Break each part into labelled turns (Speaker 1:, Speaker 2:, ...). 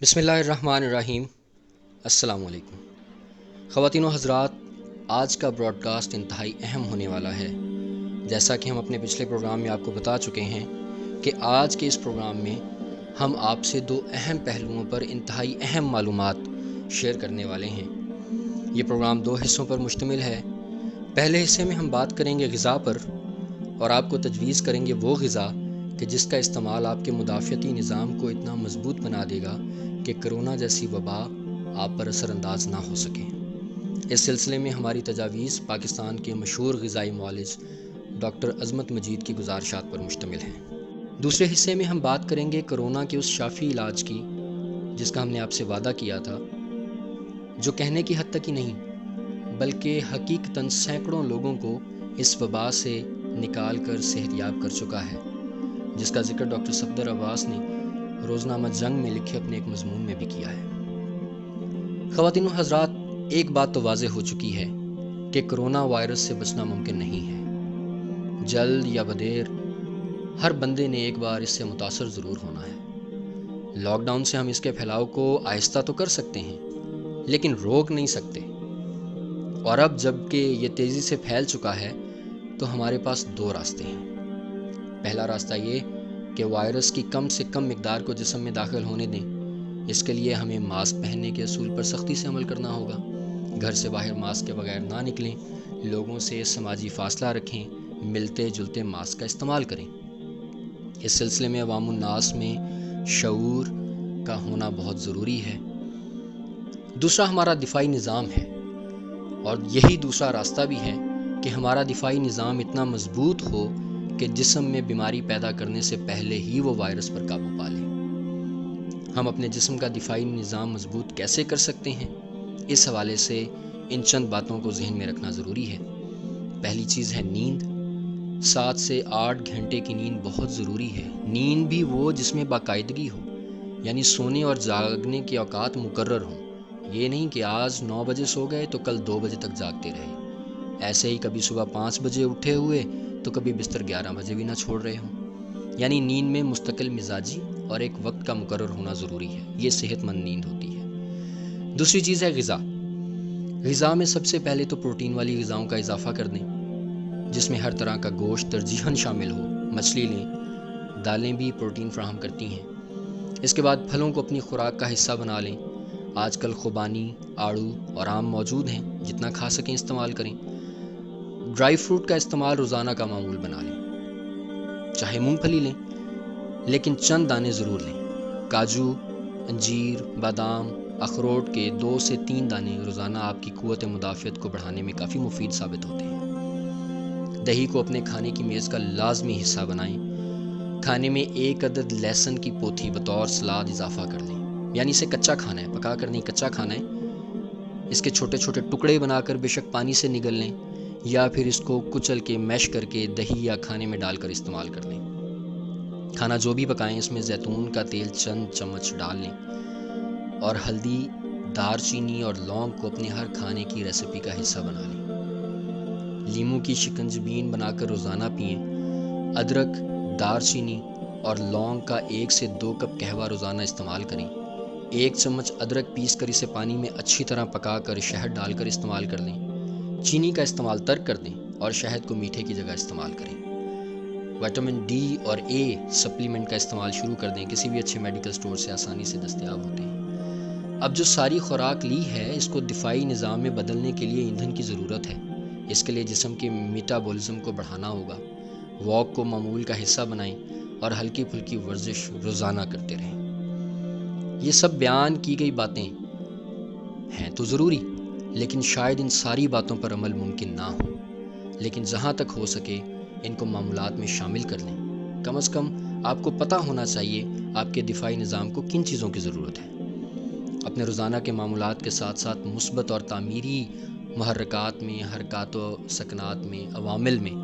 Speaker 1: بسم اللہ الرحمن الرحیم۔ السلام علیکم خواتین و حضرات، آج کا براڈ کاسٹ انتہائی اہم ہونے والا ہے۔ جیسا کہ ہم اپنے پچھلے پروگرام میں آپ کو بتا چکے ہیں کہ آج کے اس پروگرام میں ہم آپ سے دو اہم پہلوؤں پر انتہائی اہم معلومات شیئر کرنے والے ہیں۔ یہ پروگرام دو حصوں پر مشتمل ہے۔ پہلے حصے میں ہم بات کریں گے غذا پر، اور آپ کو تجویز کریں گے وہ غذا کہ جس کا استعمال آپ کے مدافعتی نظام کو اتنا مضبوط بنا دے گا کہ کرونا جیسی وبا آپ پر اثر انداز نہ ہو سکے۔ اس سلسلے میں ہماری تجاویز پاکستان کے مشہور غذائی معالج ڈاکٹر عظمت مجید کی گزارشات پر مشتمل ہیں۔ دوسرے حصے میں ہم بات کریں گے کرونا کے اس شافی علاج کی جس کا ہم نے آپ سے وعدہ کیا تھا، جو کہنے کی حد تک ہی نہیں بلکہ حقیقتاً سینکڑوں لوگوں کو اس وبا سے نکال کر صحت یاب کر چکا ہے، جس کا ذکر ڈاکٹر صفدر عباس نے روزنامہ جنگ میں لکھے اپنے ایک مضمون میں بھی کیا ہے۔ خواتین و حضرات، ایک بات تو واضح ہو چکی ہے کہ کرونا وائرس سے بچنا ممکن نہیں ہے۔ جلد یا بدیر ہر بندے نے ایک بار اس سے متاثر ضرور ہونا ہے۔ لاک ڈاؤن سے ہم اس کے پھیلاؤ کو آہستہ تو کر سکتے ہیں لیکن روک نہیں سکتے، اور اب جب کہ یہ تیزی سے پھیل چکا ہے تو ہمارے پاس دو راستے ہیں۔ پہلا راستہ یہ کہ وائرس کی کم سے کم مقدار کو جسم میں داخل ہونے دیں۔ اس کے لیے ہمیں ماسک پہننے کے اصول پر سختی سے عمل کرنا ہوگا۔ گھر سے باہر ماسک کے بغیر نہ نکلیں، لوگوں سے سماجی فاصلہ رکھیں، ملتے جلتے ماسک کا استعمال کریں۔ اس سلسلے میں عوام الناس میں شعور کا ہونا بہت ضروری ہے۔ دوسرا ہمارا دفاعی نظام ہے، اور یہی دوسرا راستہ بھی ہے کہ ہمارا دفاعی نظام اتنا مضبوط ہو کہ جسم میں بیماری پیدا کرنے سے پہلے ہی وہ وائرس پر قابو پا لے۔ ہم اپنے جسم کا دفاعی نظام مضبوط کیسے کر سکتے ہیں؟ اس حوالے سے ان چند باتوں کو ذہن میں رکھنا ضروری ہے۔ پہلی چیز ہے نیند۔ 7 سے 8 گھنٹے کی نیند بہت ضروری ہے۔ نیند بھی وہ جس میں باقاعدگی ہو، یعنی سونے اور جاگنے کے اوقات مقرر ہوں۔ یہ نہیں کہ آج 9 بجے سو گئے تو کل 2 بجے تک جاگتے رہے، ایسے ہی کبھی صبح 5 بجے اٹھے ہوئے تو کبھی بستر 11 بجے بھی نہ چھوڑ رہے ہوں۔ یعنی نیند میں مستقل مزاجی اور ایک وقت کا مقرر ہونا ضروری ہے۔ یہ صحت مند نیند ہوتی ہے۔ دوسری چیز ہے غذا۔ غذا میں سب سے پہلے تو پروٹین والی غذاؤں کا اضافہ کر دیں، جس میں ہر طرح کا گوشت ترجیحاً شامل ہو۔ مچھلی لیں، دالیں بھی پروٹین فراہم کرتی ہیں۔ اس کے بعد پھلوں کو اپنی خوراک کا حصہ بنا لیں۔ آج کل خوبانی، آڑو اور آم موجود ہیں، جتنا کھا سکیں استعمال کریں۔ ڈرائی فروٹ کا استعمال روزانہ کا معمول بنا لیں۔ چاہے مونگ پھلی لیں لیکن چند دانے ضرور لیں۔ کاجو، انجیر، بادام، اخروٹ کے 2 سے 3 دانے روزانہ آپ کی قوت مدافعت کو بڑھانے میں کافی مفید ثابت ہوتے ہیں۔ دہی کو اپنے کھانے کی میز کا لازمی حصہ بنائیں۔ کھانے میں 1 عدد لہسن کی پوتھی بطور سلاد اضافہ کر لیں، یعنی اسے کچا کھانا ہے، پکا کر نہیں، کچا کھانا ہے۔ اس کے چھوٹے چھوٹے ٹکڑے بنا کر بے شک پانی سے نگل لیں، یا پھر اس کو کچل کے میش کر کے دہی یا کھانے میں ڈال کر استعمال کر لیں۔ کھانا جو بھی پکائیں اس میں زیتون کا تیل چند چمچ ڈال لیں، اور ہلدی، دار چینی اور لونگ کو اپنے ہر کھانے کی ریسیپی کا حصہ بنا لیں۔ لیموں کی شکنجبین بنا کر روزانہ پئیں۔ ادرک، دار چینی اور لونگ کا 1 سے 2 کپ قہوہ روزانہ استعمال کریں۔ 1 چمچ ادرک پیس کر اسے پانی میں اچھی طرح پکا کر شہد ڈال کر استعمال کر لیں۔ چینی کا استعمال ترک کر دیں اور شہد کو میٹھے کی جگہ استعمال کریں۔ وٹامن ڈی اور اے سپلیمنٹ کا استعمال شروع کر دیں، کسی بھی اچھے میڈیکل سٹور سے آسانی سے دستیاب ہوتے ہیں۔ اب جو ساری خوراک لی ہے اس کو دفاعی نظام میں بدلنے کے لیے ایندھن کی ضرورت ہے۔ اس کے لیے جسم کے میٹابولزم کو بڑھانا ہوگا۔ واک کو معمول کا حصہ بنائیں اور ہلکی پھلکی ورزش روزانہ کرتے رہیں۔ یہ سب بیان کی گئی باتیں ہیں تو ضروری، لیکن شاید ان ساری باتوں پر عمل ممکن نہ ہو، لیکن جہاں تک ہو سکے ان کو معمولات میں شامل کر لیں۔ کم از کم آپ کو پتہ ہونا چاہیے آپ کے دفاعی نظام کو کن چیزوں کی ضرورت ہے۔ اپنے روزانہ کے معمولات کے ساتھ ساتھ مثبت اور تعمیری محرکات میں، حرکات و سکنات میں، عوامل میں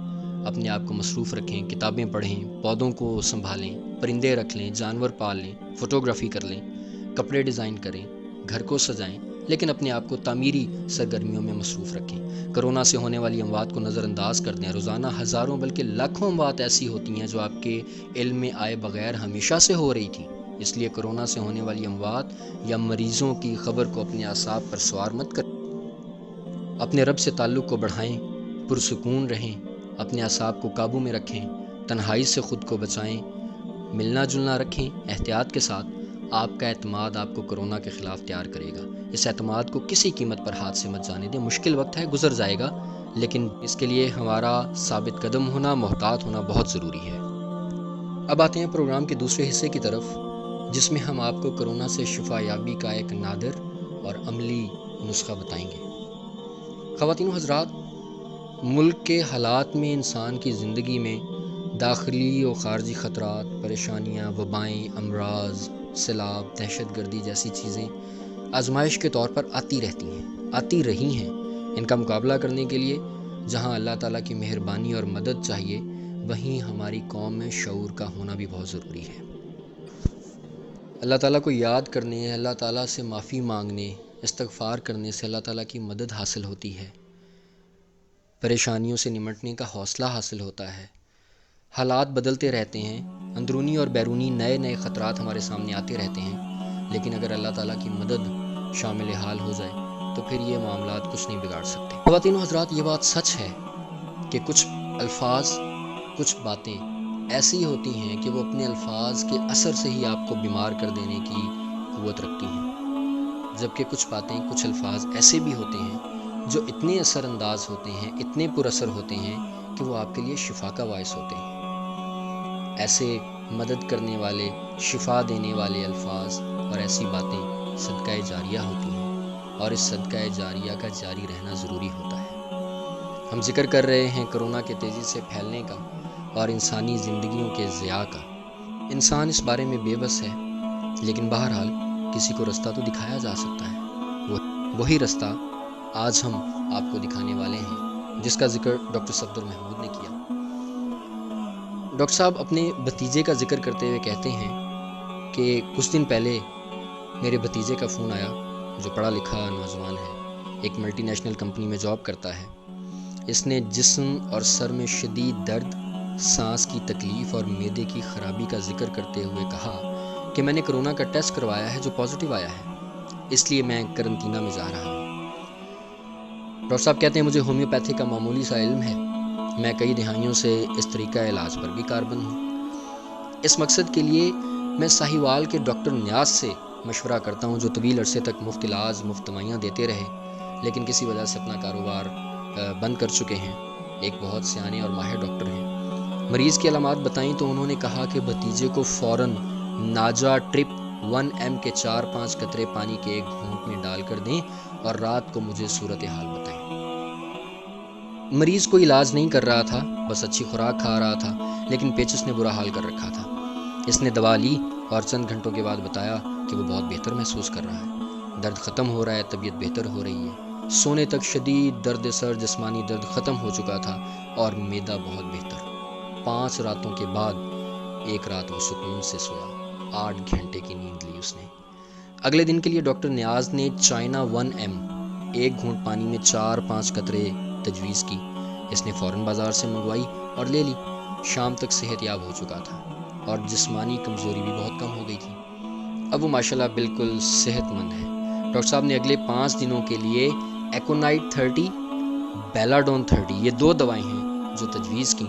Speaker 1: اپنے آپ کو مصروف رکھیں۔ کتابیں پڑھیں، پودوں کو سنبھالیں، پرندے رکھ لیں، جانور پال لیں، فوٹوگرافی کر لیں، کپڑے ڈیزائن کریں، گھر کو سجائیں، لیکن اپنے آپ کو تعمیری سرگرمیوں میں مصروف رکھیں۔ کرونا سے ہونے والی اموات کو نظر انداز کر دیں۔ روزانہ ہزاروں بلکہ لاکھوں اموات ایسی ہوتی ہیں جو آپ کے علم میں آئے بغیر ہمیشہ سے ہو رہی تھیں، اس لیے کورونا سے ہونے والی اموات یا مریضوں کی خبر کو اپنے اعصاب پر سوار مت کریں۔ اپنے رب سے تعلق کو بڑھائیں، پرسکون رہیں، اپنے اعصاب کو قابو میں رکھیں، تنہائی سے خود کو بچائیں، ملنا جلنا رکھیں۔ احتیاط کے ساتھ آپ کا اعتماد آپ کو کورونا کے خلاف تیار کرے گا۔ اس اعتماد کو کسی قیمت پر ہاتھ سے مت جانے دیں۔ مشکل وقت ہے، گزر جائے گا، لیکن اس کے لیے ہمارا ثابت قدم ہونا، محتاط ہونا بہت ضروری ہے۔ اب آتے ہیں پروگرام کے دوسرے حصے کی طرف، جس میں ہم آپ کو کورونا سے شفا یابی کا ایک نادر اور عملی نسخہ بتائیں گے۔ خواتین و حضرات، ملک کے حالات میں انسان کی زندگی میں داخلی و خارجی خطرات، پریشانیاں، وبائیں، امراض، سیلاب، دہشت گردی جیسی چیزیں آزمائش کے طور پر آتی رہتی ہیں، آتی رہی ہیں۔ ان کا مقابلہ کرنے کے لیے جہاں اللہ تعالیٰ کی مہربانی اور مدد چاہیے، وہیں ہماری قوم میں شعور کا ہونا بھی بہت ضروری ہے۔ اللہ تعالیٰ کو یاد کرنے، اللہ تعالیٰ سے معافی مانگنے، استغفار کرنے سے اللہ تعالیٰ کی مدد حاصل ہوتی ہے، پریشانیوں سے نمٹنے کا حوصلہ حاصل ہوتا ہے۔ حالات بدلتے رہتے ہیں، اندرونی اور بیرونی نئے نئے خطرات ہمارے سامنے آتے رہتے ہیں، لیکن اگر اللہ تعالیٰ کی مدد شامل حال ہو جائے تو پھر یہ معاملات کچھ نہیں بگاڑ سکتے۔ خواتین و حضرات، یہ بات سچ ہے کہ کچھ الفاظ، کچھ باتیں ایسی ہوتی ہیں کہ وہ اپنے الفاظ کے اثر سے ہی آپ کو بیمار کر دینے کی قوت رکھتی ہیں، جبکہ کچھ باتیں، کچھ الفاظ ایسے بھی ہوتے ہیں جو اتنے اثر انداز ہوتے ہیں، اتنے پر اثر ہوتے ہیں کہ وہ آپ کے لیے شفا کا باعث ہوتے ہیں۔ ایسے مدد کرنے والے، شفا دینے والے الفاظ اور ایسی باتیں صدقہ جاریہ ہوتی ہیں، اور اس صدقہ جاریہ کا جاری رہنا ضروری ہوتا ہے۔ ہم ذکر کر رہے ہیں کورونا کے تیزی سے پھیلنے کا اور انسانی زندگیوں کے ضیاع کا۔ انسان اس بارے میں بے بس ہے، لیکن بہرحال کسی کو رستہ تو دکھایا جا سکتا ہے۔ وہی رستہ آج ہم آپ کو دکھانے والے ہیں، جس کا ذکر ڈاکٹر صفدر محمود نے کیا۔ ڈاکٹر صاحب اپنے بھتیجے کا ذکر کرتے ہوئے کہتے ہیں کہ کچھ دن پہلے میرے بھتیجے کا فون آیا، جو پڑھا لکھا نوجوان ہے، ایک ملٹی نیشنل کمپنی میں جاب کرتا ہے۔ اس نے جسم اور سر میں شدید درد، سانس کی تکلیف اور معدے کی خرابی کا ذکر کرتے ہوئے کہا کہ میں نے کورونا کا ٹیسٹ کروایا ہے جو پازیٹیو آیا ہے، اس لیے میں قرنطینہ میں جا رہا ہوں۔ ڈاکٹر صاحب کہتے ہیں مجھے ہومیوپیتھی کا معمولی سا علم ہے، میں کئی دہائیوں سے اس طریقہ علاج پر بھی کاربند ہوں۔ اس مقصد کے لیے میں ساہیوال کے ڈاکٹر نیاز سے مشورہ کرتا ہوں، جو طویل عرصے تک مفت علاج، مفت دوائیاں دیتے رہے، لیکن کسی وجہ سے اپنا کاروبار بند کر چکے ہیں۔ ایک بہت سیانے اور ماہر ڈاکٹر ہیں۔ مریض کی علامات بتائیں تو انہوں نے کہا کہ بھتیجے کو فوراً ناجا ٹرپ 1M کے 4-5 قطرے پانی کے ایک گھونٹ میں ڈال کر دیں اور رات کو مجھے صورتحال بتائیں۔ مریض کوئی علاج نہیں کر رہا تھا، بس اچھی خوراک کھا رہا تھا، لیکن پیچس نے برا حال کر رکھا تھا۔ اس نے دوا لی اور چند گھنٹوں کے بعد بتایا کہ وہ بہت بہتر محسوس کر رہا ہے، درد ختم ہو رہا ہے، طبیعت بہتر ہو رہی ہے۔ سونے تک شدید درد سر، جسمانی درد ختم ہو چکا تھا اور معدہ بہت بہتر۔ 5 راتوں کے بعد ایک رات وہ سکون سے سویا، 8 گھنٹے کی نیند لی اس نے۔ اگلے دن کے لیے ڈاکٹر نیاز نے چائنا 1M ایک گھونٹ پانی میں 4-5 قطرے تجویز کی۔ اس نے فوراً بازار سے منگوائی اور لے لی۔ شام تک صحت یاب ہو چکا تھا اور جسمانی کمزوری بھی بہت کم ہو گئی تھی۔ اب وہ ماشاءاللہ بالکل صحت مند ہے۔ ڈاکٹر صاحب نے اگلے 5 دنوں کے لیے ایکونائٹ 30، بیلاڈون 30، یہ 2 دوائیں ہیں جو تجویز کی۔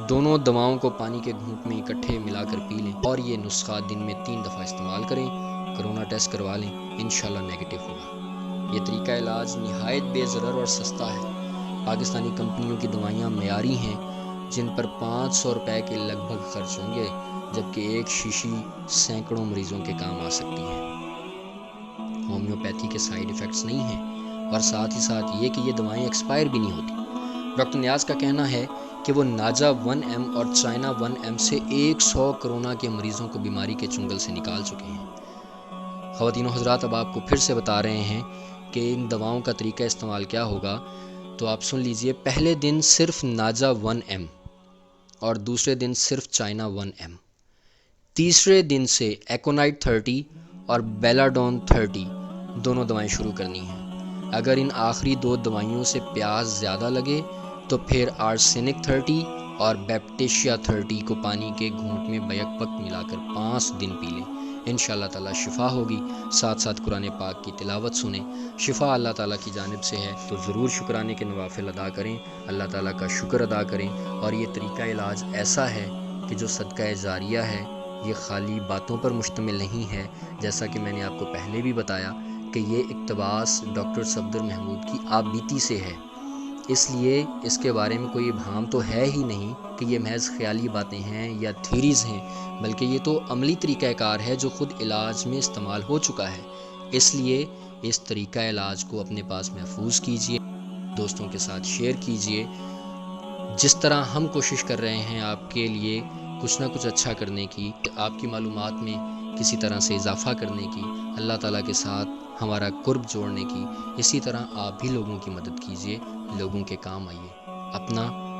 Speaker 1: دونوں دواؤں کو پانی کے گھونٹ میں اکٹھے ملا کر پی لیں اور یہ نسخہ دن میں 3 دفعہ استعمال کریں۔ کورونا ٹیسٹ کروا لیں، انشاءاللہ نیگیٹو ہوگا۔ یہ طریقہ علاج نہایت بے ضرر اور سستا ہے۔ پاکستانی کمپنیوں کی دوائیاں معیاری ہیں، جن پر 500 روپے کے لگ بھگ خرچ ہوں گے، جبکہ ایک شیشی سینکڑوں مریضوں کے کام آ سکتی ہے۔ ہومیوپیتھی کے سائیڈ ایفیکٹس نہیں ہیں، اور ساتھ ہی ساتھ یہ کہ یہ دوائیں ایکسپائر بھی نہیں ہوتی۔ ڈاکٹر نیاز کا کہنا ہے کہ وہ ناجا 1M اور چائنا 1M سے 100 کورونا کے مریضوں کو بیماری کے چنگل سے نکال چکے ہیں۔ خواتین و حضرات، اب آپ کو پھر سے بتا رہے ہیں کہ ان دواؤں کا طریقہ استعمال کیا ہوگا، تو آپ سن لیجئے۔ پہلے دن صرف ناجا 1M اور دوسرے دن صرف چائنا 1M۔ تیسرے دن سے ایکونائٹ 30 اور بیلاڈون 30 دونوں دوائیں شروع کرنی ہیں۔ اگر ان آخری 2 دوائیوں سے پیاس زیادہ لگے تو پھر آرسینک 30 اور بیپٹیشیا 30 کو پانی کے گھونٹ میں بیک وقت ملا کر 5 دن پی لیں۔ انشاءاللہ تعالی شفا ہوگی۔ ساتھ ساتھ قرآن پاک کی تلاوت سنیں، شفا اللہ تعالیٰ کی جانب سے ہے، تو ضرور شکرانے کے نوافل ادا کریں، اللہ تعالیٰ کا شکر ادا کریں۔ اور یہ طریقہ علاج ایسا ہے کہ جو صدقہ جاریہ ہے، یہ خالی باتوں پر مشتمل نہیں ہے، جیسا کہ میں نے آپ کو پہلے بھی بتایا کہ یہ اقتباس ڈاکٹر صفدر محمود کی آپ بیتی سے ہے، اس لیے اس کے بارے میں کوئی ابہام تو ہے ہی نہیں کہ یہ محض خیالی باتیں ہیں یا تھیریز ہیں، بلکہ یہ تو عملی طریقہ کار ہے جو خود علاج میں استعمال ہو چکا ہے۔ اس لیے اس طریقہ علاج کو اپنے پاس محفوظ کیجئے، دوستوں کے ساتھ شیئر کیجئے۔ جس طرح ہم کوشش کر رہے ہیں آپ کے لیے کچھ نہ کچھ اچھا کرنے کی، آپ کی معلومات میں کسی طرح سے اضافہ کرنے کی، اللہ تعالیٰ کے ساتھ ہمارا قرب جوڑنے کی، اسی طرح آپ بھی لوگوں کی مدد کیجئے، لوگوں کے کام آئیے،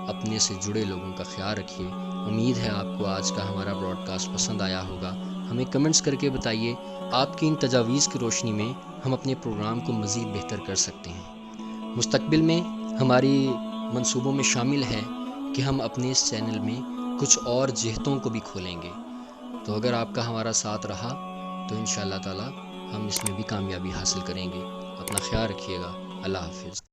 Speaker 1: اپنے سے جڑے لوگوں کا خیال رکھیے۔ امید ہے آپ کو آج کا ہمارا براڈ کاسٹ پسند آیا ہوگا۔ ہمیں کمنٹس کر کے بتائیے، آپ کی ان تجاویز کی روشنی میں ہم اپنے پروگرام کو مزید بہتر کر سکتے ہیں۔ مستقبل میں ہماری منصوبوں میں شامل ہے کہ ہم اپنے اس چینل میں کچھ اور جہتوں کو بھی کھولیں گے، تو اگر آپ کا ہمارا ساتھ رہا تو انشاءاللہ تعالی ہم اس میں بھی کامیابی حاصل کریں گے۔ اپنا خیال رکھیے گا۔ اللہ حافظ۔